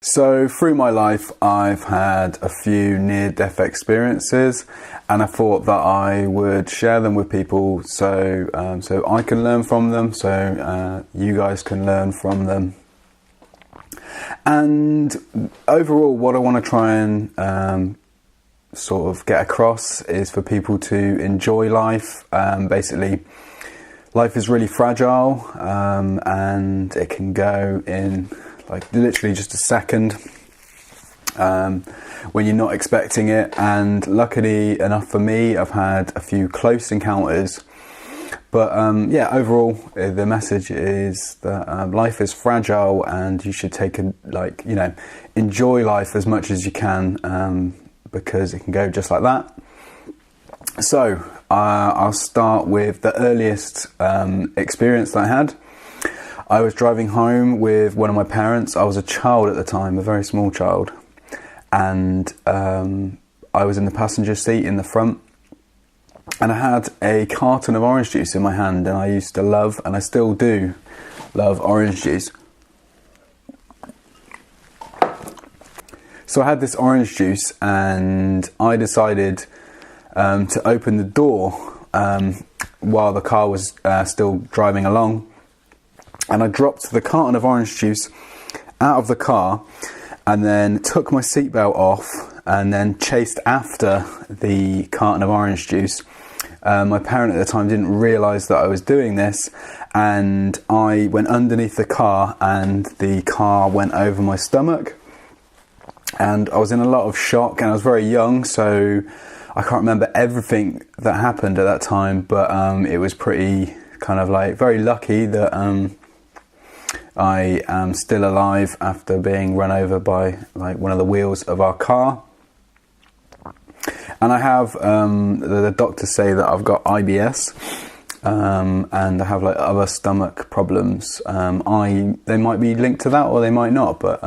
So through my life, I've had a few near-death experiences, and I thought that I would share them with people so I can learn from them, so you guys can learn from them. And overall, what I want to try and sort of get across is for people to enjoy life. Basically, life is really fragile, and it can go in like literally just a second when you're not expecting it. And luckily enough for me, I've had a few close encounters. But overall, the message is that life is fragile, and you should enjoy life as much as you can, because it can go just like that. So I'll start with the earliest experience that I had. I was driving home with one of my parents. I was a child at the time, a very small child, and I was in the passenger seat in the front, and I had a carton of orange juice in my hand, and I used to love, and I still do love, orange juice. So I had this orange juice, and I decided to open the door while the car was still driving along. And I dropped the carton of orange juice out of the car, and then took my seatbelt off, and then chased after the carton of orange juice. My parent at the time didn't realise that I was doing this, and I went underneath the car, and the car went over my stomach. And I was in a lot of shock, and I was very young, so I can't remember everything that happened at that time, but it was pretty kind of like very lucky that I am still alive after being run over by like one of the wheels of our car. And I have the doctors say that I've got IBS, and I have like other stomach problems. They might be linked to that, or they might not, but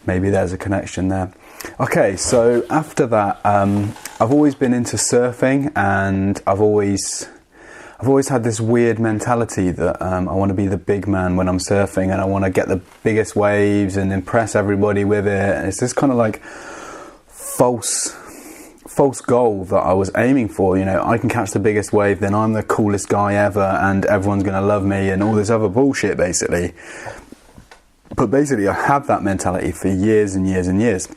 maybe there's a connection there. Okay, so after that, I've always been into surfing, and I've always had this weird mentality that I want to be the big man when I'm surfing, and I want to get the biggest waves and impress everybody with it. And it's this kind of like false goal that I was aiming for. You know, I can catch the biggest wave, then I'm the coolest guy ever, and everyone's going to love me, and all this other bullshit, basically. But basically, I had that mentality for years and years and years.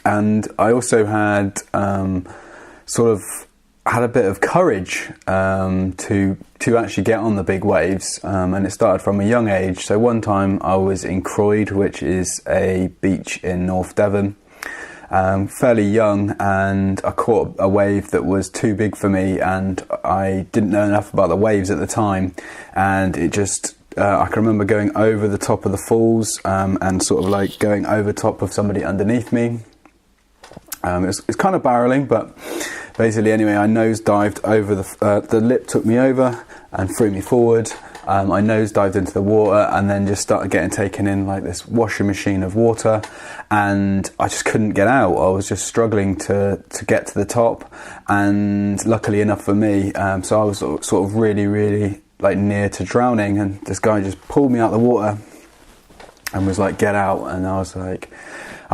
And I also had had a bit of courage to actually get on the big waves, and it started from a young age. So one time I was in Croyd, which is a beach in North Devon, fairly young, and I caught a wave that was too big for me, and I didn't know enough about the waves at the time, and it just I can remember going over the top of the falls, and sort of like going over top of somebody underneath me. It's kind of barreling, but basically anyway, I nosedived over the lip took me over and threw me forward. I nosedived into the water, and then just started getting taken in like this washing machine of water, and I just couldn't get out. I was just struggling to get to the top, and luckily enough for me, so I was sort of really, really like near to drowning, and this guy just pulled me out of the water and was like, get out. And I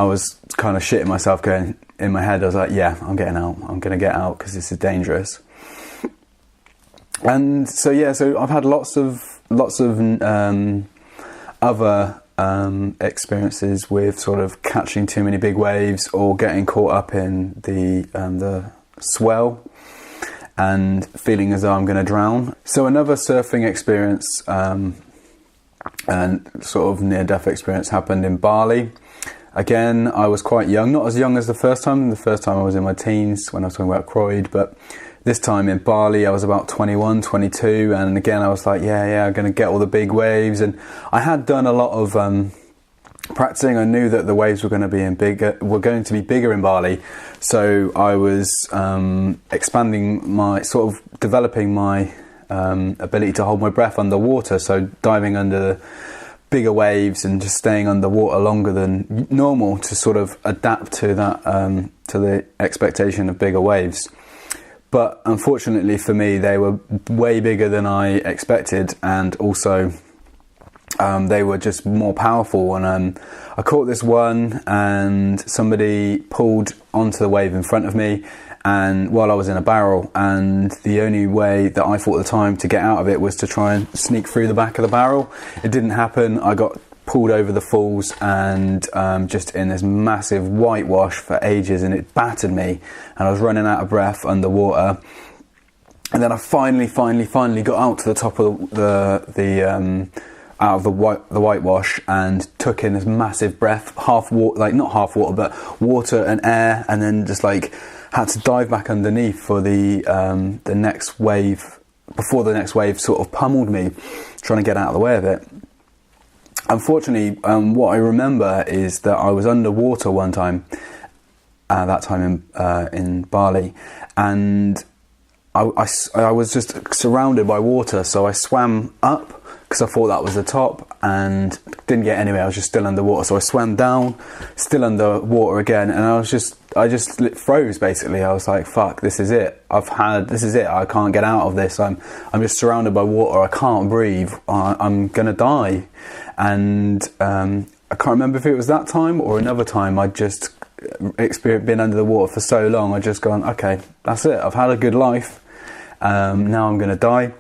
was kind of shitting myself, going in my head, I was like, yeah, I'm getting out, I'm gonna get out, because this is dangerous. And so I've had lots of other experiences with sort of catching too many big waves, or getting caught up in the swell and feeling as though I'm going to drown. So another surfing experience and sort of near-death experience happened in Bali. Again, I was quite young, not as young as the first time. The first time I was in my teens when I was talking about Croyd, but this time in Bali I was about 21, 22, and again I was like, yeah, I'm going to get all the big waves. And I had done a lot of practicing. I knew that the waves were going to be bigger in Bali, so I was developing my ability to hold my breath underwater, so diving under bigger waves and just staying underwater longer than normal to sort of adapt to that, to the expectation of bigger waves. But unfortunately for me, they were way bigger than I expected, and also they were just more powerful. And I caught this one, and somebody pulled onto the wave in front of me, and while I was in a barrel, and the only way that I thought at the time to get out of it was to try and sneak through the back of the barrel. It didn't happen. I got pulled over the falls and just in this massive whitewash for ages, and it battered me, and I was running out of breath underwater. And then I finally got out to the top of the out of the whitewash, and took in this massive breath, half water, like not half water, but water and air, and then just like had to dive back underneath for the next wave, before the next wave sort of pummeled me, trying to get out of the way of it. Unfortunately, what I remember is that I was underwater one time, that time in Bali, and I was just surrounded by water, so I swam up because I thought that was the top, and didn't get anywhere. I was just still underwater, so I swam down, still underwater again, and I just froze basically. I was like, "Fuck, this is it. This is it. I can't get out of this. I'm just surrounded by water. I can't breathe. I'm gonna die." And I can't remember if it was that time or another time. I'd just been under the water for so long. I'd just gone, "Okay, that's it. I've had a good life. Now I'm gonna die."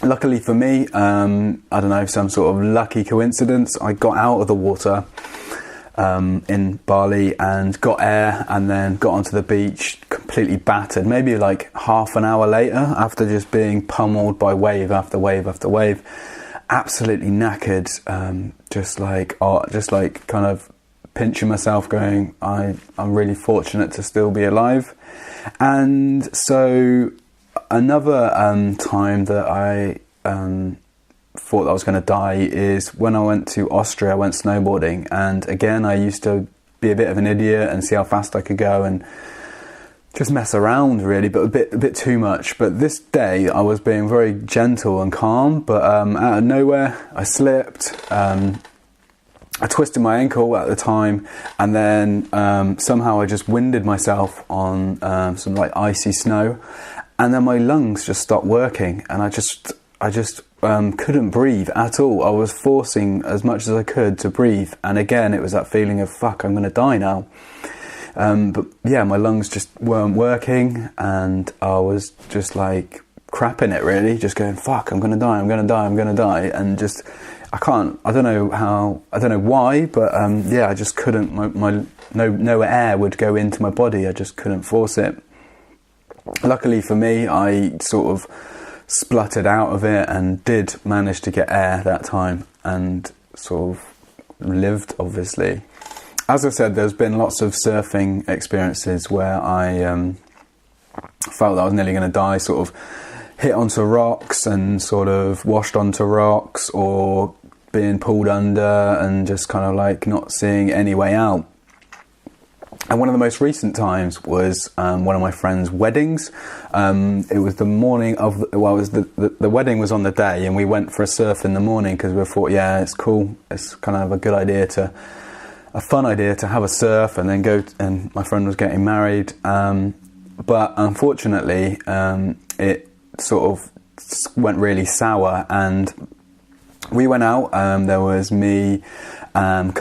Luckily for me, I don't know, some sort of lucky coincidence, I got out of the water in Bali and got air, and then got onto the beach completely battered, maybe like half an hour later, after just being pummeled by wave after wave after wave, absolutely knackered, just like kind of pinching myself, going, I'm really fortunate to still be alive. And so another time that I thought that I was going to die is when I went to Austria. I went snowboarding, and again I used to be a bit of an idiot and see how fast I could go and just mess around really, but a bit too much. But this day I was being very gentle and calm, but out of nowhere I slipped. I twisted my ankle at the time, and then somehow I just winded myself on some like icy snow, and then my lungs just stopped working, and I just couldn't breathe at all. I was forcing as much as I could to breathe, and again it was that feeling of, fuck, I'm gonna die now. But yeah, my lungs just weren't working, and I was just like crapping it really, just going, fuck, I'm gonna die, and just I don't know why, but yeah, I just couldn't. No air would go into my body. I just couldn't force it. Luckily for me, I sort of spluttered out of it and did manage to get air that time, and sort of lived, obviously. As I said, there's been lots of surfing experiences where I felt that I was nearly going to die, sort of hit onto rocks and sort of washed onto rocks, or being pulled under and just kind of like not seeing any way out. And one of the most recent times was one of my friend's weddings. It was the morning of, the wedding was on the day, and we went for a surf in the morning because we thought, yeah, it's cool. It's kind of a fun idea to have a surf and then go, and my friend was getting married. But unfortunately, it sort of went really sour, and we went out. There was me, there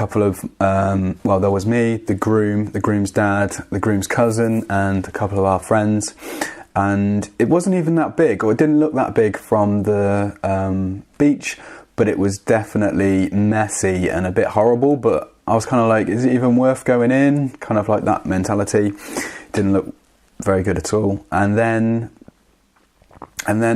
was me, the groom's dad, the groom's cousin, and a couple of our friends. And it wasn't even that big, or it didn't look that big from the beach, but it was definitely messy and a bit horrible. But I was kind of like, is it even worth going in? Kind of like that mentality. Didn't look very good at all. And then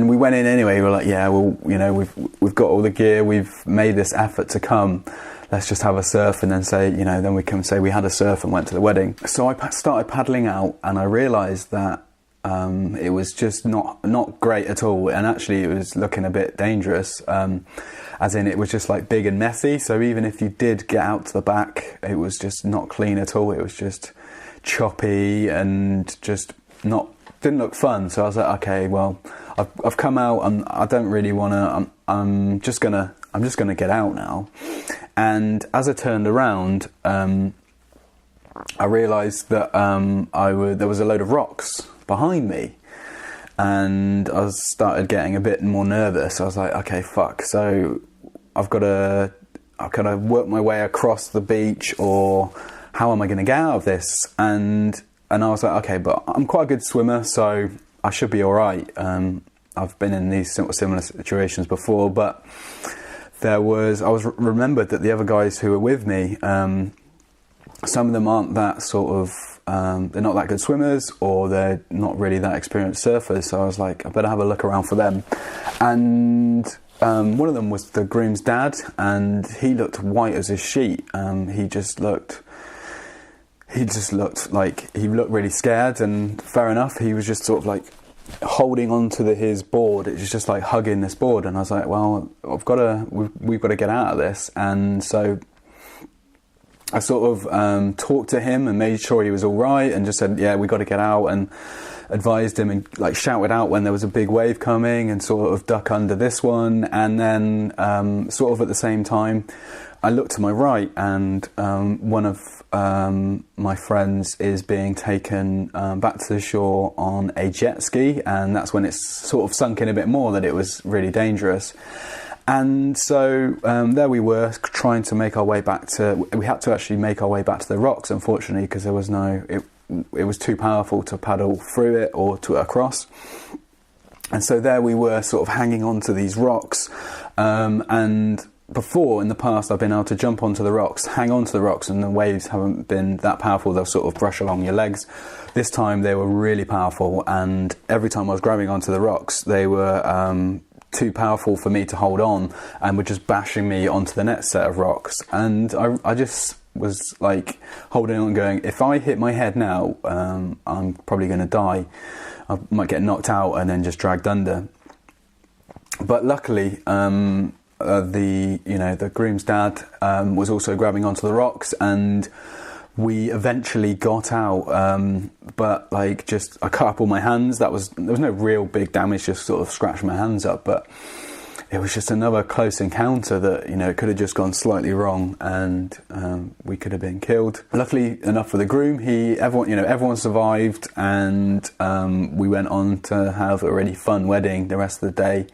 we went in anyway. We were like, yeah, well, you know, we've got all the gear. We've made this effort to come. Let's just have a surf, and then say, you know, then we can say we had a surf and went to the wedding. So I started paddling out, and I realised that it was just not great at all, and actually it was looking a bit dangerous. As in, it was just like big and messy. So even if you did get out to the back, it was just not clean at all. It was just choppy and just didn't look fun. So I was like, okay, well, I've come out, and I don't really want to. I'm just gonna get out now. And as I turned around, I realised that there was a load of rocks behind me, and I started getting a bit more nervous. I was like, okay, fuck. So I've got to kind of work my way across the beach, or how am I going to get out of this? And I was like, okay, but I'm quite a good swimmer, so I should be all right. I've been in these similar situations before, but I was remembered that the other guys who were with me, some of them aren't that sort of, they're not that good swimmers, or they're not really that experienced surfers. So I was like, I better have a look around for them. And one of them was the groom's dad, and he looked white as a sheet. He looked really scared, and fair enough. He was just sort of like holding on to his board. It was just like hugging this board, and I was like, well, we've got to get out of this. And so I sort of talked to him and made sure he was all right, and just said, yeah, we got to get out, and advised him, and like shouted out when there was a big wave coming, and sort of duck under this one. And then sort of at the same time, I looked to my right, and one of my friends is being taken back to the shore on a jet ski, and that's when it's sort of sunk in a bit more that it was really dangerous. And so there we were, trying to make our way back to... We had to actually make our way back to the rocks, unfortunately, because there was no... It was too powerful to paddle through it or to across. And so there we were, sort of hanging on to these rocks. And before, in the past, I've been able to jump onto the rocks, hang on to the rocks, and the waves haven't been that powerful. They'll sort of brush along your legs. This time they were really powerful, and every time I was grabbing onto the rocks, they were... too powerful for me to hold on, and were just bashing me onto the next set of rocks. And I just was like holding on, going, if I hit my head now, I'm probably going to die. I might get knocked out and then just dragged under. But luckily, the groom's dad was also grabbing onto the rocks, and we eventually got out, but like just I cut up all my hands. There was no real big damage, just sort of scratched my hands up, but it was just another close encounter that, it could have just gone slightly wrong, and we could have been killed. Luckily enough for the groom, everyone survived, and we went on to have a really fun wedding the rest of the day.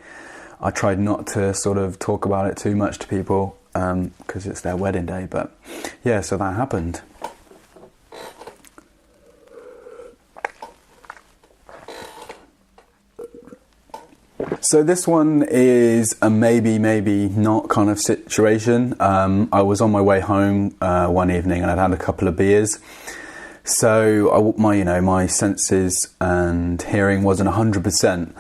I tried not to sort of talk about it too much to people, because it's their wedding day, but yeah, so that happened. So this one is a maybe not kind of situation. I was on my way home one evening, and I'd had a couple of beers. So my senses and hearing wasn't 100%.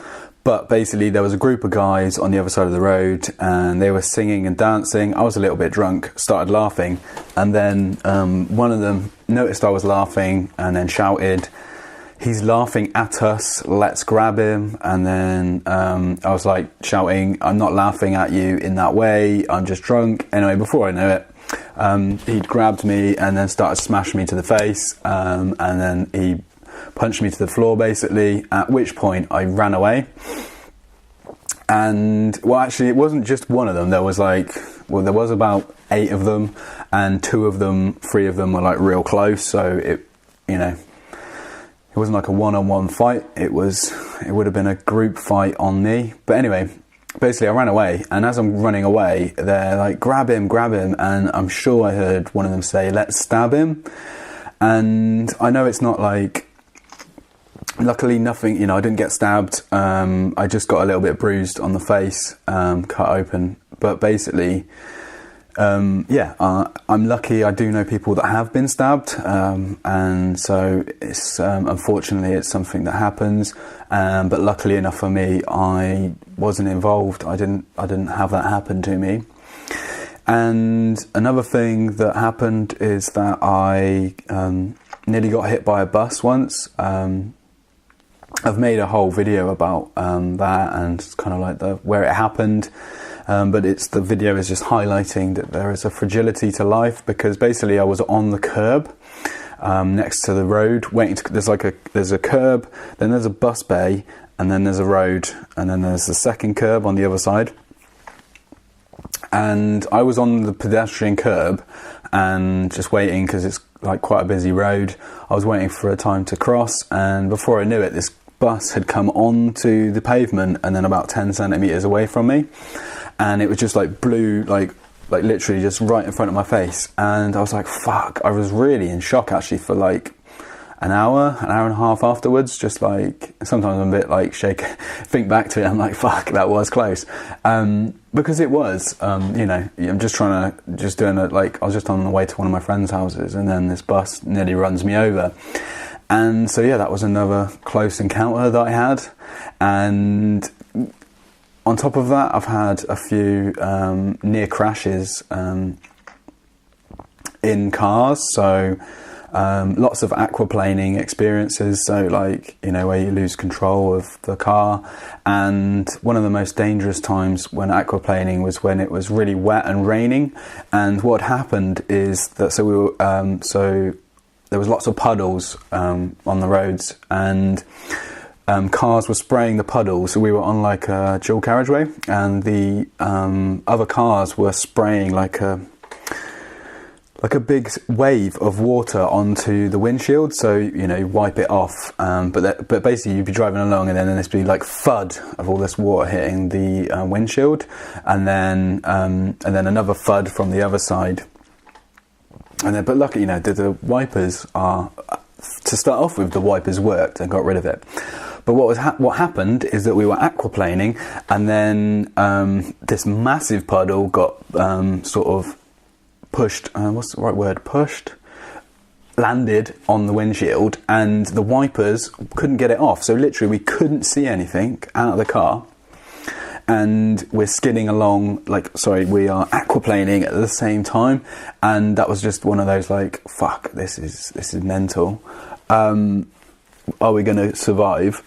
But basically there was a group of guys on the other side of the road, and they were singing and dancing. I was a little bit drunk, started laughing, and then one of them noticed I was laughing and then shouted, "He's laughing at us, let's grab him." And then I was like shouting, "I'm not laughing at you in that way, I'm just drunk." Anyway, before I knew it, he'd grabbed me and then started smashing me to the face, and then he punched me to the floor basically, at which point I ran away. And well, actually it wasn't just one of them. There was there was about 8 of them, and 3 of them were like real close, so it wasn't like a one-on-one fight. It would have been a group fight on me. But anyway, basically I ran away, and as I'm running away, they're like, grab him, and I'm sure I heard one of them say, "Let's stab him." And I know it's not like, luckily nothing, I didn't get stabbed. I just got a little bit bruised on the face, cut open. But basically, I'm lucky. I do know people that have been stabbed, and so it's unfortunately it's something that happens. But luckily enough for me, I wasn't involved. I didn't have that happen to me. And another thing that happened is that I nearly got hit by a bus once. I've made a whole video about that, and kind of like where it happened. But the video is just highlighting that there is a fragility to life, because basically I was on the curb next to the road, there's a curb, then there's a bus bay, and then there's a road, and then there's the second curb on the other side. And I was on the pedestrian curb and just waiting, because it's like quite a busy road. I was waiting for a time to cross, and before I knew it, this bus had come onto the pavement and then about 10 centimetres away from me. and it was just like blue, like literally just right in front of my face. And I was like, fuck. I was really in shock actually for like an hour and a half afterwards. Just like, sometimes I'm a bit like think back to it, I'm like, fuck, that was close. Because it was, you know, I'm just I was just on the way to one of my friends' houses, and then this bus nearly runs me over. And so, yeah, that was another close encounter that I had. And on top of that, I've had a few near crashes in cars. So lots of aquaplaning experiences. So like, you know, where you lose control of the car. And one of the most dangerous times when aquaplaning was when it was really wet and raining. And what happened is that, so we were, so there was lots of puddles on the roads, and cars were spraying the puddles. So we were on like a dual carriageway, and the other cars were spraying like a big wave of water onto the windshield. So, you know, wipe it off. But basically you'd be driving along, and then there'd be like thud of all this water hitting the windshield, and then another thud from the other side. And then, but luckily, you know, the wipers are, to start off with, the wipers worked and got rid of it. But what happened is that we were aquaplaning, and then this massive puddle got sort of pushed, what's the right word, landed on the windshield, and the wipers couldn't get it off. So literally we couldn't see anything out of the car. And we're skidding along, we are aquaplaning at the same time, and that was just one of those like, fuck, this is mental. Are we going to survive?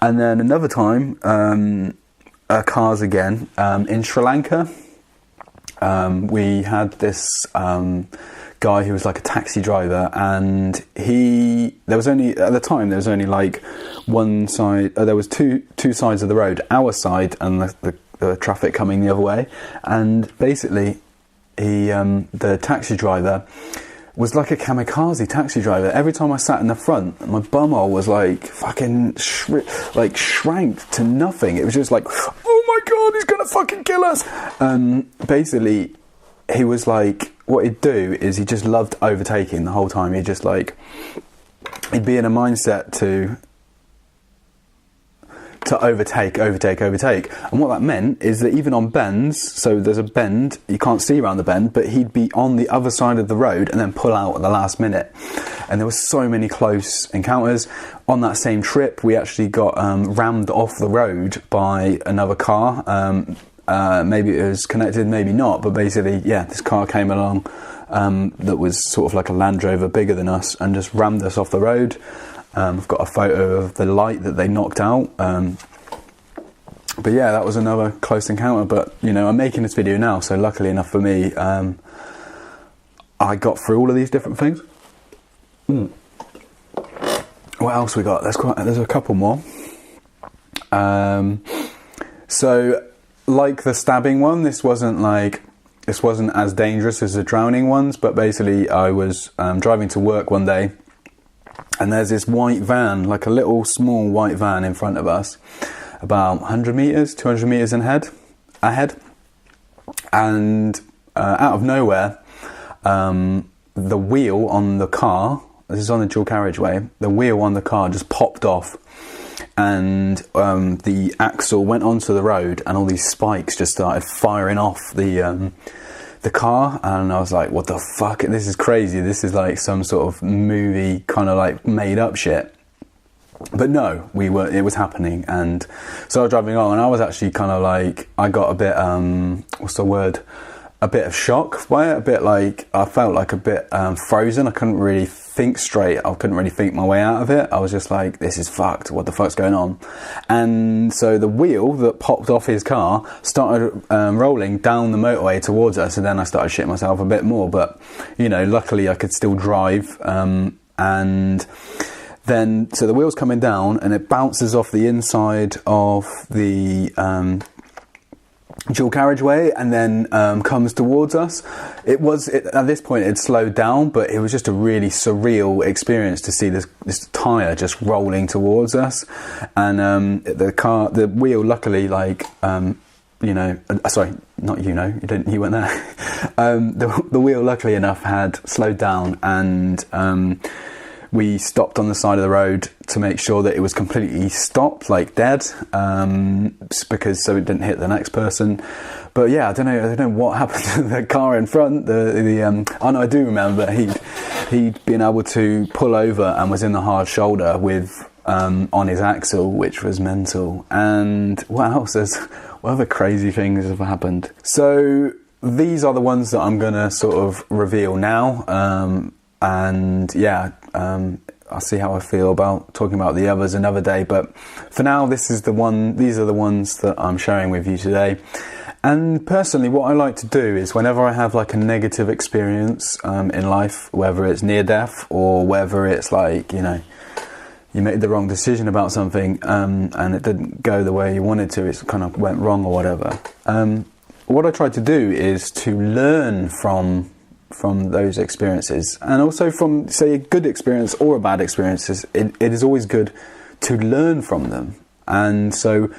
And then another time, cars again, in Sri Lanka, we had this guy who was like a taxi driver, and there was only like one side, there was two sides of the road, our side and the traffic coming the other way. And basically the taxi driver was like a kamikaze taxi driver. Every time I sat in the front, my bumhole was like fucking shrank to nothing. It was just like, oh my god, he's gonna fucking kill us. Basically he was like, what he'd do is he just loved overtaking the whole time. He'd just like, he'd be in a mindset to overtake. And what that meant is that even on bends, so there's a bend, you can't see around the bend, but he'd be on the other side of the road and then pull out at the last minute. And there were so many close encounters. On that same trip, we actually got rammed off the road by another car. Maybe it was connected, maybe not, but basically, yeah, this car came along that was sort of like a Land Rover bigger than us, and just rammed us off the road. I've got a photo of the light that they knocked out. But yeah, that was another close encounter. But, you know, I'm making this video now, so luckily enough for me, I got through all of these different things. What else we got? There's a couple more. So, like the stabbing one, this wasn't as dangerous as the drowning ones, but basically I was driving to work one day, and there's this white van, like a little small white van in front of us, about 100 metres, 200 metres ahead. And out of nowhere, the wheel on the car, this is on the dual carriageway, the wheel on the car just popped off. And the axle went onto the road, and all these spikes just started firing off the car. And I was like, what the fuck? This is crazy. This is like some sort of movie kind of like made up shit. But no, it was happening. And so I was driving along, and I was actually kind of like, I got a bit, what's the word? A bit of shock by it, a bit like, I felt like a bit frozen. I couldn't really think straight. I couldn't really think my way out of it. I was just like, this is fucked. What the fuck's going on? And so the wheel that popped off his car started rolling down the motorway towards us, and then I started shitting myself a bit more. But, you know, luckily I could still drive. And then, so the wheel's coming down, and it bounces off the inside of the dual carriageway, and then comes towards us. At this point it slowed down, but it was just a really surreal experience to see this tyre just rolling towards us. And the wheel luckily you know, sorry, not you know, you weren't there. The wheel, luckily enough, had slowed down, and we stopped on the side of the road to make sure that it was completely stopped, like dead, because so it didn't hit the next person. But yeah, I don't know what happened to the car in front. Oh no, I do remember he'd been able to pull over and was in the hard shoulder with on his axle, which was mental. And what else? What other crazy things have happened? So these are the ones that I'm gonna sort of reveal now. And yeah, I'll see how I feel about talking about the others another day. But for now, these are the ones that I'm sharing with you today. And personally, what I like to do is whenever I have like a negative experience in life, whether it's near death or whether it's like, you know, you made the wrong decision about something and it didn't go the way you wanted to, it kind of went wrong or whatever. What I try to do is to learn from those experiences, and also from, say, a good experience or a bad experience. It is always good to learn from them. And so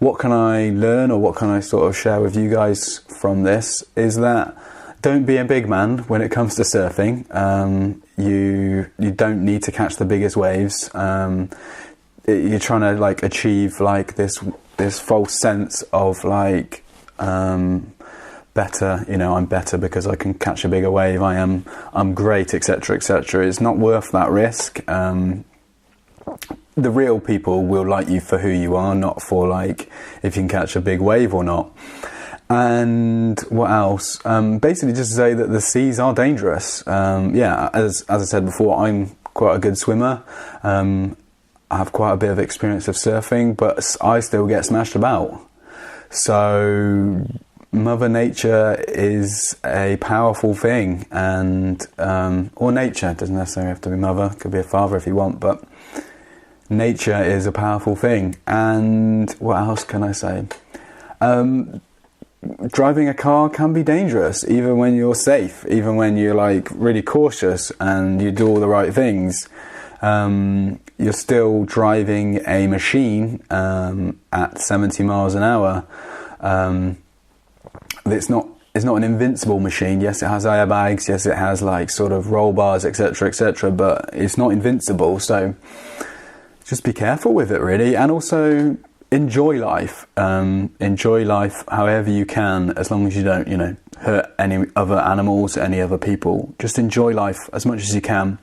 what can I learn, or what can I sort of share with you guys from this, is that don't be a big man when it comes to surfing. You don't need to catch the biggest waves. You're trying to like achieve like this false sense of like better, you know, I'm better because I can catch a bigger wave, I'm great, etc., etc. It's not worth that risk. The real people will like you for who you are, not for like if you can catch a big wave or not. And what else? Basically just to say that the seas are dangerous. Yeah, as I said before, I'm quite a good swimmer. I have quite a bit of experience of surfing, but I still get smashed about. So Mother Nature is a powerful thing, and or nature, it doesn't necessarily have to be mother, it could be a father if you want, but nature is a powerful thing. And what else can I say? Driving a car can be dangerous, even when you're safe, even when you're like really cautious and you do all the right things. You're still driving a machine at 70 miles an hour. It's not an invincible machine. Yes, it has airbags. Yes, it has like sort of roll bars, etc., etc. But it's not invincible. So just be careful with it, really, and also enjoy life. Enjoy life however you can, as long as you don't, you know, hurt any other animals, any other people. Just enjoy life as much as you can,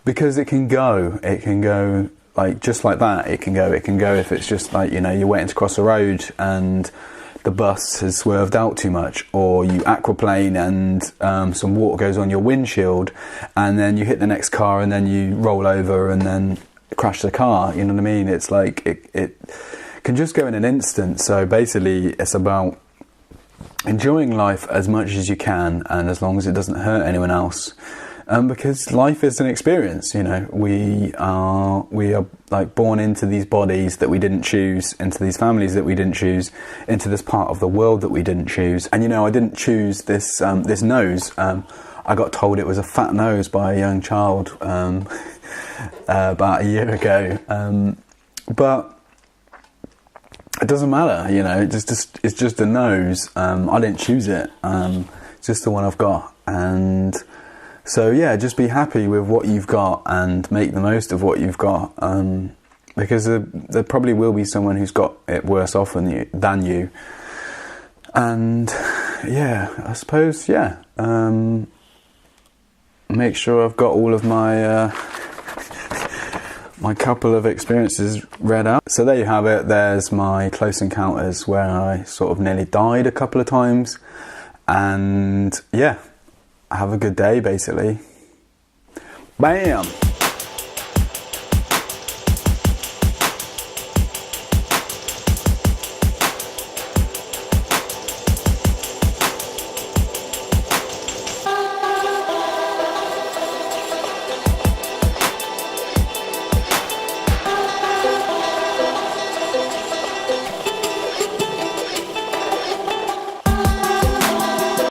because it can go like just like that. It can go if it's just like, you know, you're waiting to cross a road and the bus has swerved out too much, or you aquaplane and some water goes on your windshield, and then you hit the next car and then you roll over and then crash the car. You know what I mean? It's like it can just go in an instant. So basically it's about enjoying life as much as you can, and as long as it doesn't hurt anyone else. Because life is an experience, you know. We are like born into these bodies that we didn't choose, into these families that we didn't choose, into this part of the world that we didn't choose. And you know, I didn't choose this this nose. I got told it was a fat nose by a young child about a year ago. But it doesn't matter, you know. It's just a nose. I didn't choose it. It's just the one I've got. And so yeah, just be happy with what you've got and make the most of what you've got, because there probably will be someone who's got it worse off than you. And yeah, I suppose, yeah, make sure I've got all of my my couple of experiences read out. So there you have it. There's my close encounters where I sort of nearly died a couple of times. And yeah, have a good day, basically. Bam!